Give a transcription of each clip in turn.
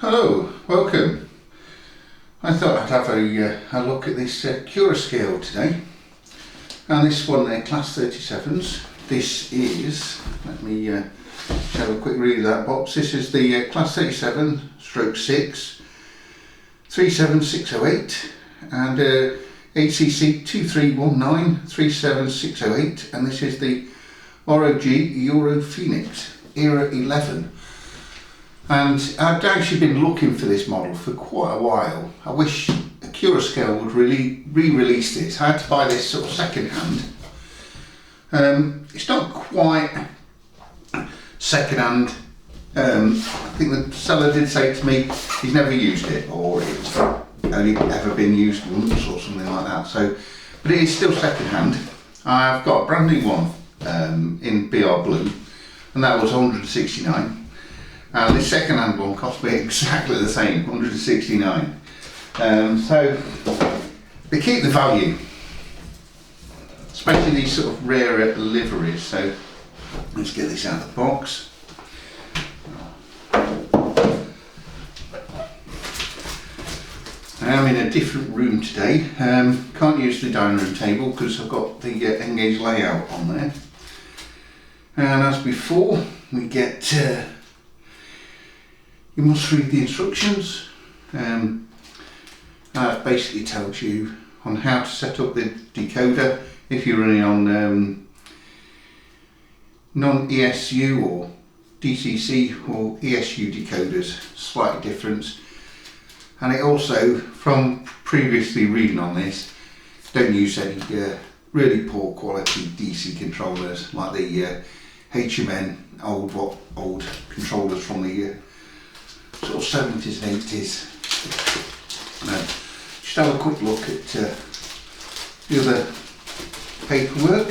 Hello, welcome. I thought I'd have a look at this Accurascale today, and this one there, class 37s. This is, let me have a quick read of that box. This is the class 37 stroke 6 37608 and ACC231937608, and this is the ROG Europhoenix Era 11. And I'd actually been looking for this model for quite a while. I wish Accurascale would really re-release this. I had to buy this sort of second hand. It's not quite second hand. I think the seller did say to me he's never used it, or it's only ever been used once or something like that. So, but it is still second hand. I've got a brand new one in BR Blue, and that was 169. And this second hand one cost me exactly the same, 169. So they keep the value, especially these sort of rarer liveries. So let's get this out of the box. I am in a different room today. Can't use the dining room table because I've got the Engage layout on there. And as before, we get you must read the instructions. That basically tells you on how to set up the decoder if you're running on non-ESU or DCC or ESU decoders. Slight difference. And it also, from previously reading on this, don't use any really poor quality DC controllers like the HMN old controllers from the sort of 70s and 80s. Just have a quick look at the other paperwork.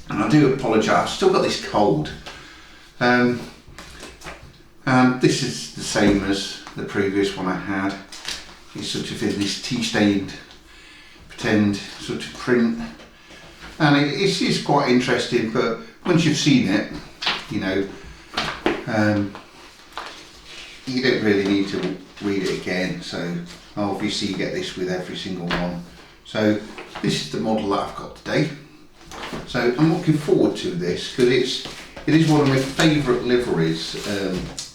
And I do apologise, I've still got this cold. And this is the same as the previous one I had. It's sort of in this tea-stained pretend sort of print. And it is quite interesting, but once you've seen it, you know, you don't really need to read it again. So obviously you get this with every single one. So this is the model that I've got today. So I'm looking forward to this because it is one of my favourite liveries.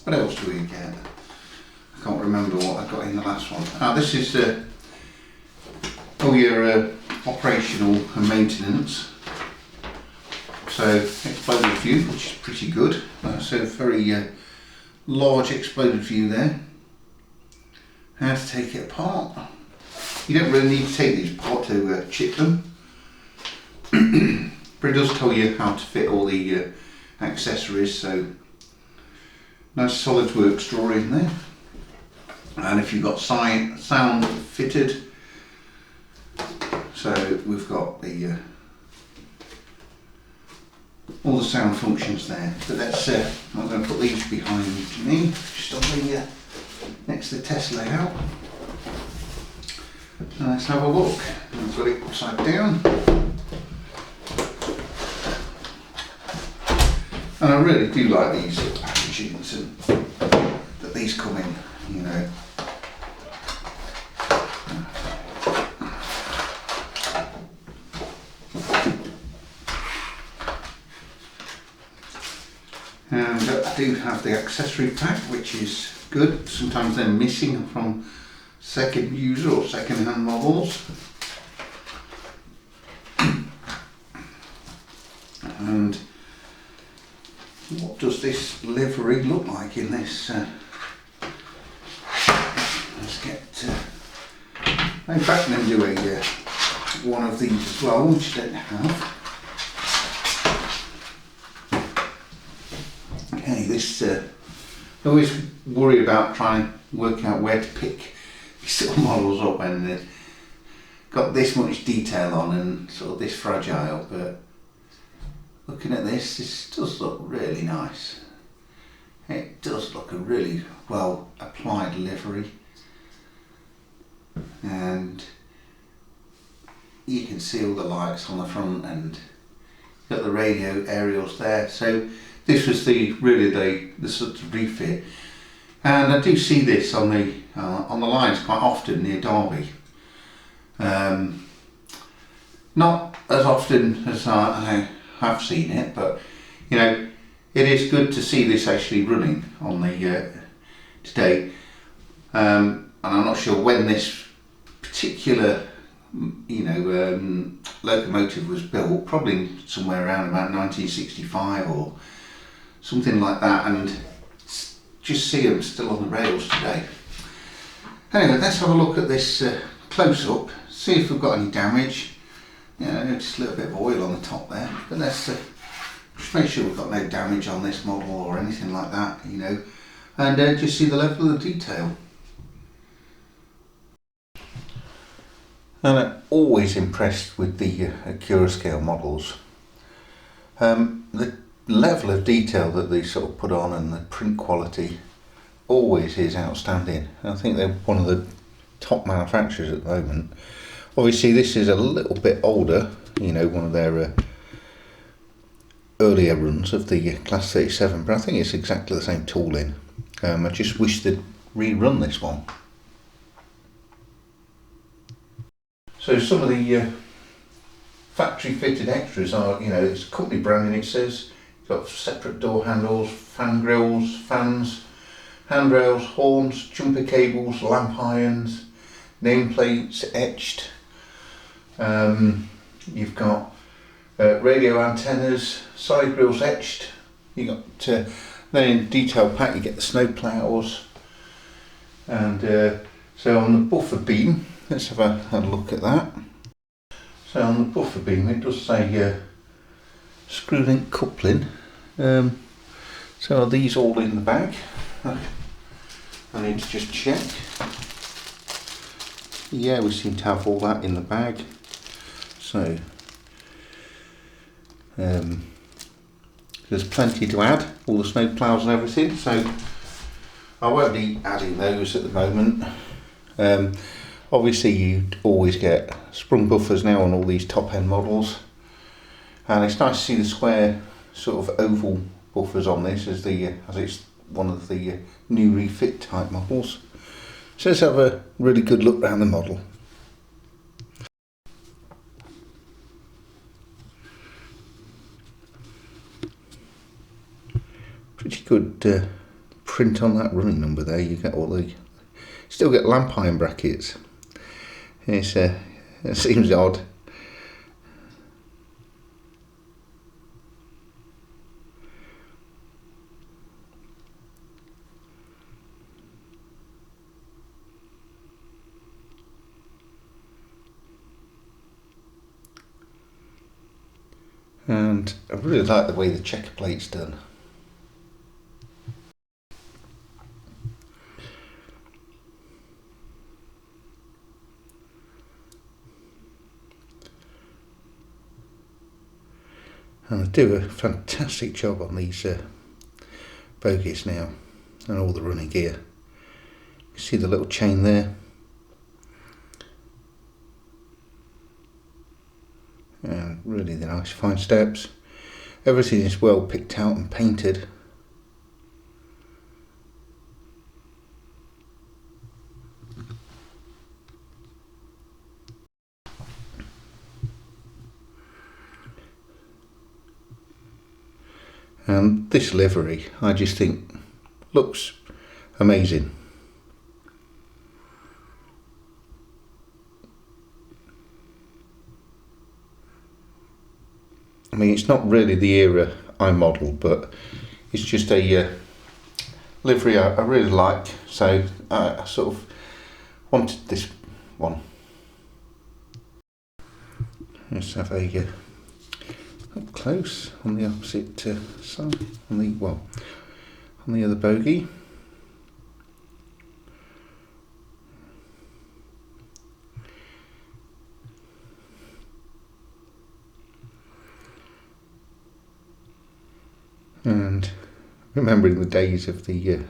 What else do we get? I can't remember what I got in the last one. This is your operational and maintenance. So exploded view, which is pretty good. So very large exploded view there. How to take it apart. You don't really need to take these apart to chip them. But it does tell you how to fit all the accessories. So nice SolidWorks drawing there. And if you've got sound fitted, so we've got the all the sound functions there. But let's I'm going to put these behind me, just on the next to the test layout. Let's have a look. I've got it upside down. And I really do like these packagings and that these come in, you know. And I do have the accessory pack, which is good. Sometimes they're missing from second user or second hand models. And what does this livery look like in this? Let's get. In fact, I'm going to do one of these as well, which I don't have. Okay, this. I always worry about trying to work out where to pick these sort of models up when they've got this much detail on and sort of this fragile, but looking at this does look really nice. It does look a really well applied livery, and you can see all the lights on the front and got the radio aerials there. So this was the sort of refit, and I do see this on the lines quite often near Derby. Not as often as I have seen it, but you know, it is good to see this actually running on the today. And I'm not sure when this particular locomotive was built, probably somewhere around about 1965 or something like that, and just see them still on the rails today. Anyway, let's have a look at this close up, see if we've got any damage. Just a little bit of oil on the top there, but let's just make sure we've got no damage on this model or anything like that, and just see the level of the detail. And I'm always impressed with the Accurascale models. The level of detail that they sort of put on and the print quality always is outstanding. I think they're one of the top manufacturers at the moment. Obviously this is a little bit older, one of their earlier runs of the Class 37, but I think it's exactly the same tooling. I just wish they'd rerun this one. So some of the factory fitted extras are, it's company branding, it says. It's got separate door handles, fan grills, fans, handrails, horns, jumper cables, lamp irons, nameplates etched. You've got radio antennas, side grills etched. You got then in detail pack you get the snow ploughs, and so on the buffer beam, let's have a look at that. So on the buffer beam it does say screw link coupling. So are these all in the bag? I need to just check. Yeah, we seem to have all that in the bag. So there's plenty to add, all the snow ploughs and everything, so I won't be adding those at the moment. Obviously you always get sprung buffers now on all these top end models, and it's nice to see the square sort of oval buffers on this as it's one of the new refit type models. So let's have a really good look around the model. Pretty good print on that running number there. You get still get lamp iron brackets. It seems odd. And I really like the way the checker plate's done. And they do a fantastic job on these bogies now, and all the running gear. You see the little chain there, and really the nice fine steps. Everything is well picked out and painted. And this livery, I just think, looks amazing. I mean, it's not really the era I modelled, but it's just a livery I really like, so I sort of wanted this one. Let's have a up close on the opposite side, on the other bogie. And remembering the days of the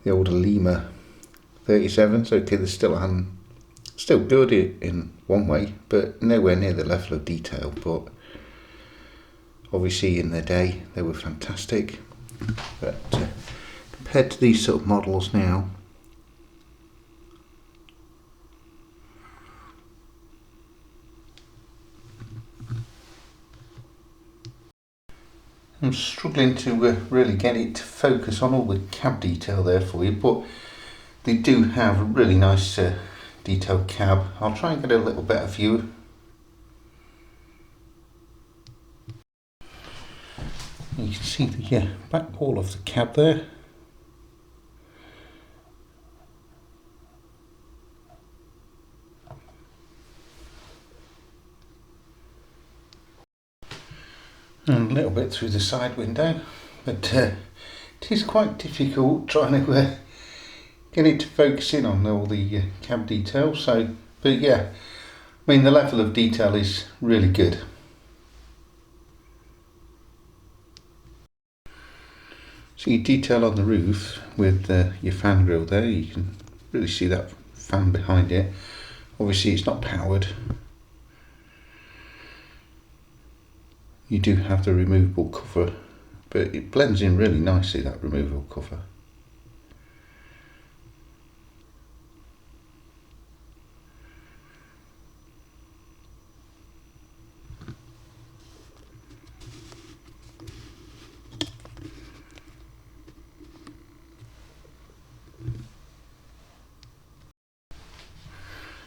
older Lima 37s, okay, they're still good in one way, but nowhere near the level of detail. But Obviously in their day they were fantastic, but compared to these sort of models now, I'm struggling to really get it to focus on all the cab detail there for you, but they do have a really nice detailed cab. I'll try and get a little better view. You can see the back wall of the cab there. And a little bit through the side window, but it is quite difficult trying to get it to focus in on all the cab detail. So, but yeah, I mean the level of detail is really good. So your detail on the roof with your fan grille there, you can really see that fan behind it. Obviously it's not powered. You do have the removable cover, but it blends in really nicely, that removable cover.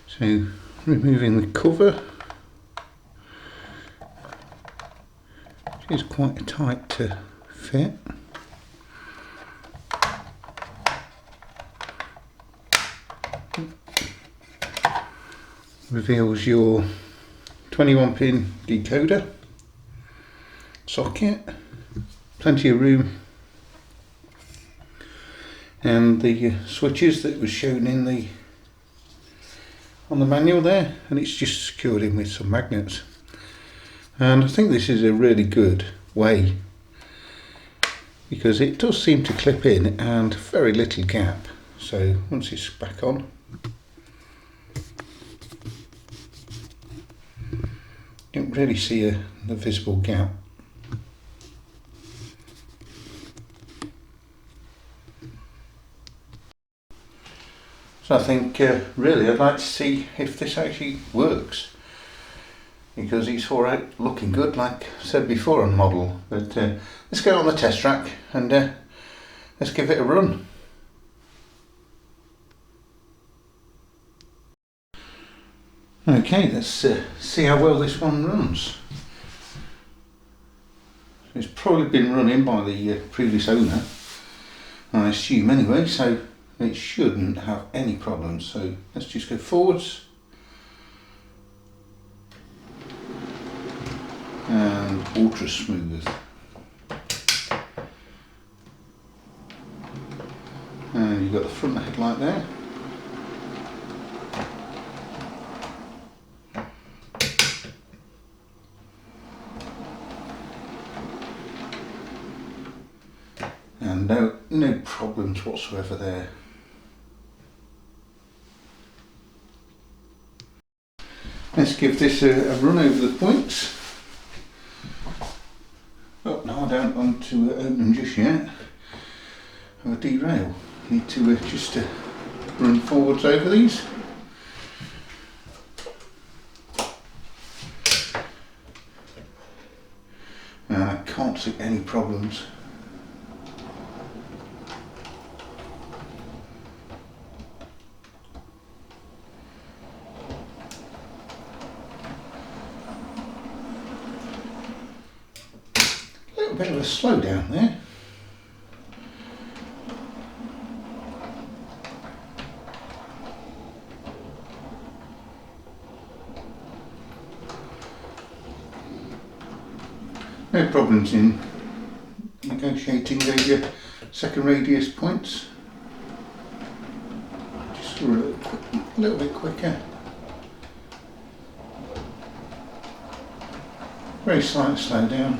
So removing the cover, which is quite tight to fit. Reveals your 21-pin decoder socket, plenty of room, and the switches that was shown in the on the manual there, and it's just secured in with some magnets. And I think this is a really good way, because it does seem to clip in and very little gap. So once it's back on, you don't really see the visible gap. So I think really I'd like to see if this actually works, because it's alright looking good like I said before on the model, but let's go on the test track and let's give it a run. Okay, let's see how well this one runs. It's probably been running by the previous owner, I assume anyway, so it shouldn't have any problems. So let's just go forwards and ultra smooth, and you've got the front headlight there. And no problems whatsoever there. Let's give this a run over the points. Oh no, I don't want to open them just yet. I'll derail. Need to just run forwards over these. And I can't see any problems. A bit of a slowdown there. No problems in negotiating the second radius points. Just a little bit quicker. Very slight slowdown.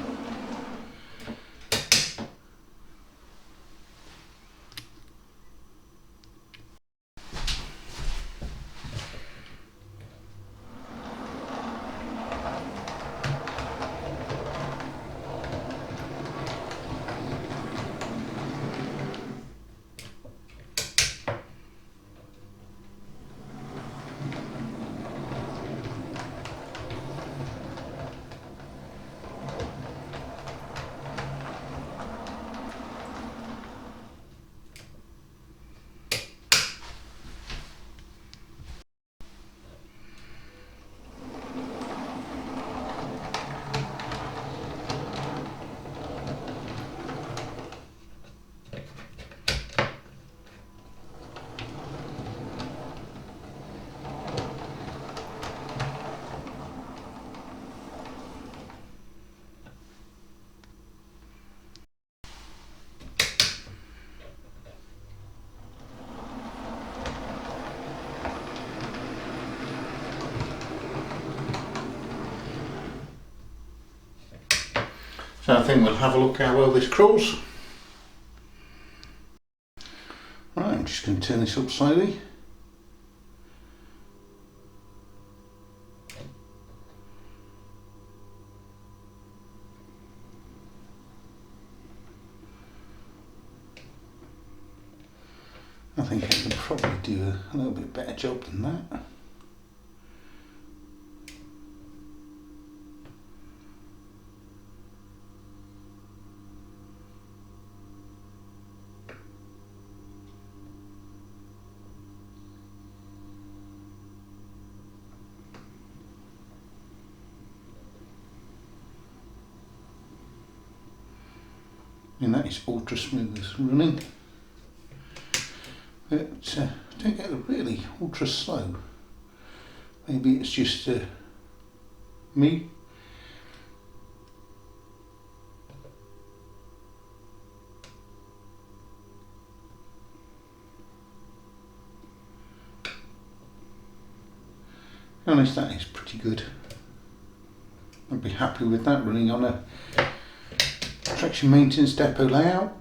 So I think we'll have a look how well this crawls. Right, I'm just going to turn this up slowly. I think I can probably do a little bit better job than that. And that is ultra smooth as running. But don't get really ultra slow. Maybe it's just me. To be honest, that is pretty good. I'd be happy with that running on a traction maintenance depot layout.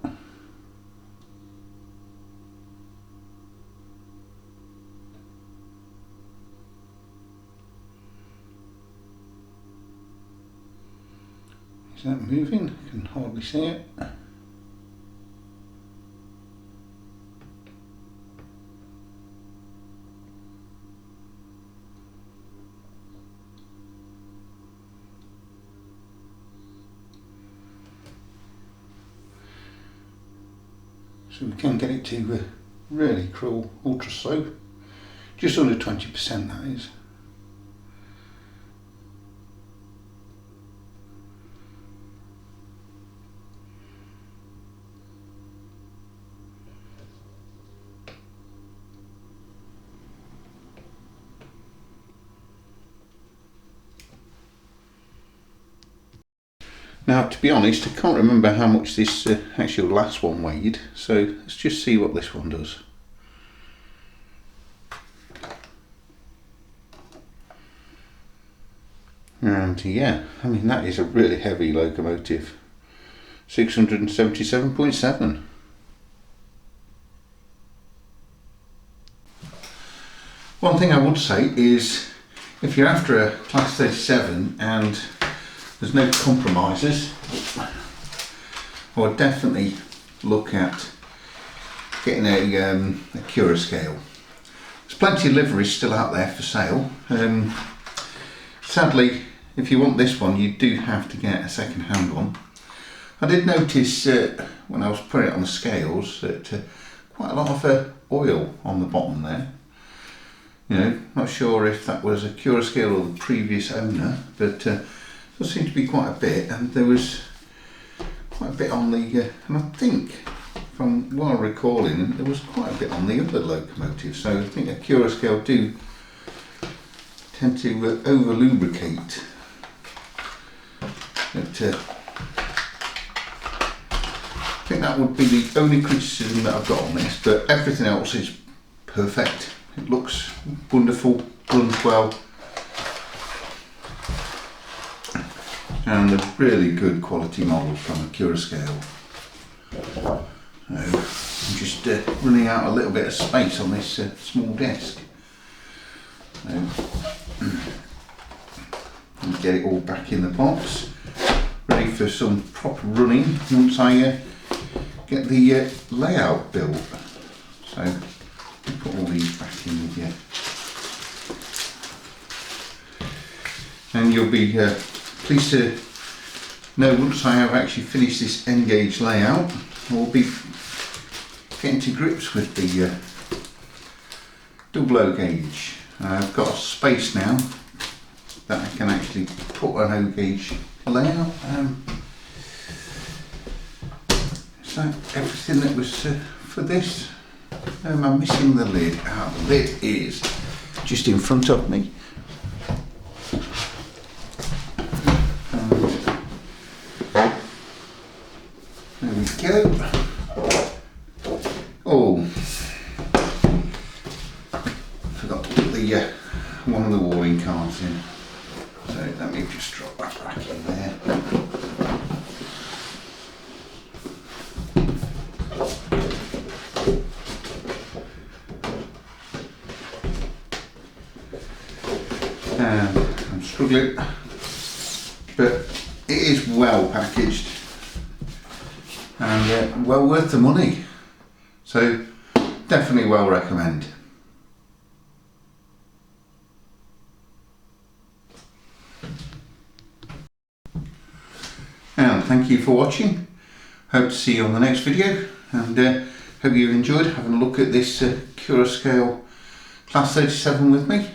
Is that moving? I can hardly see it. So we can get it to really crawl ultra slow, just under 20% that is. Now, to be honest, I can't remember how much this actual last one weighed, so let's just see what this one does. And yeah, I mean, that is a really heavy locomotive. 677.7. One thing I would say is, if you're after a Class 37 and there's no compromises, I would definitely look at getting a Accurascale. There's plenty of liveries still out there for sale. Sadly, if you want this one, you do have to get a second-hand one. I did notice when I was putting it on the scales that quite a lot of oil on the bottom there. You know, not sure if that was a Accurascale or the previous owner, but there seemed to be quite a bit, and there was quite a bit on the, and I think from what I'm recalling, there was quite a bit on the other locomotive, so I think Accurascale do tend to over lubricate. But I think that would be the only criticism that I've got on this, but everything else is perfect. It looks wonderful, runs well. And a really good quality model from Accurascale. So I'm just running out a little bit of space on this small desk. So get it all back in the box, ready for some proper running once I get the layout built. So I'll put all these back in with you. And you'll be pleased to know once I have actually finished this N-gauge layout, I'll be getting to grips with the double O gauge. I've got a space now that I can actually put an O gauge layout. Is that everything that was for this? I'm missing the lid. The lid is just in front of me. There we go. Oh, forgot to put the one of the warning cards in. So let me just drop that back in there. struggling, but it is well packaged and well worth the money, so definitely well recommend. And thank you for watching. Hope to see you on the next video, and hope you enjoyed having a look at this Accurascale Class 37 with me.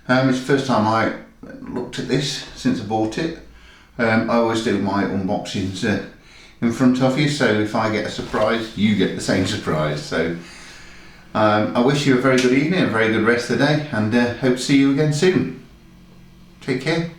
It's the first time I looked at this since I bought it. I always do my unboxings in front of you, so if I get a surprise, you get the same surprise. So I wish you a very good evening, a very good rest of the day, and hope to see you again soon. Take care.